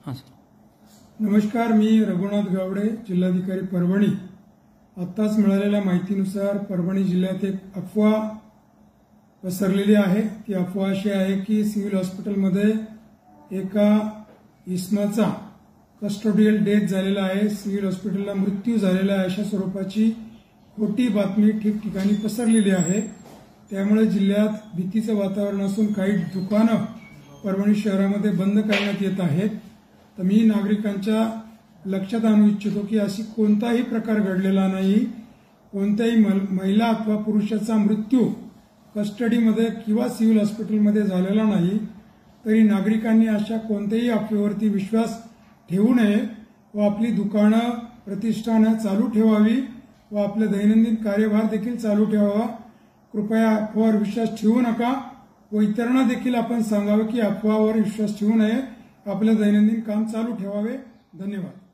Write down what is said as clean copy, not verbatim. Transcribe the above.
हां सर. नमस्कार, मी रघुनाथ गावडे, जिल्हाधिकारी परभणी. आत्ताच मिळालेल्या माहितीनुसार परभणी जिल्ह्यात एक अफवा पसरलेली आहे. ती अफवा अशी आहे की सिव्हिल हॉस्पिटलमध्ये एका इसमाचा कस्टोडियल डेथ झालेला आहे, सिव्हिल हॉस्पिटलला मृत्यू झालेला आहे, अशा स्वरूपाची खोटी बातमी ठिकठिकाणी पसरलेली आहे. त्यामुळे जिल्ह्यात भीतीचं वातावरण असून काही दुकानं परभणी शहरामध्ये बंद करण्यात येत आहेत. तर मी नागरिकांच्या लक्षात आणू इच्छितो की अशी कोणताही प्रकार घडलेला नाही. कोणत्याही महिला अथवा पुरुषाचा मृत्यू कस्टडीमध्ये किंवा सिव्हिल हॉस्पिटलमध्ये झालेला नाही. तरी नागरिकांनी अशा कोणत्याही अफवेवरती विश्वास ठेवू नये व आपली दुकानं, प्रतिष्ठानं चालू ठेवावी व आपले दैनंदिन कार्यभार देखील चालू ठेवावा. कृपया अफवावर विश्वास ठेवू नका व इतरांना देखील आपण सांगावे की अफवावर विश्वास ठेवू नये, आपले दैनंदिन काम चालू ठेवावे. धन्यवाद.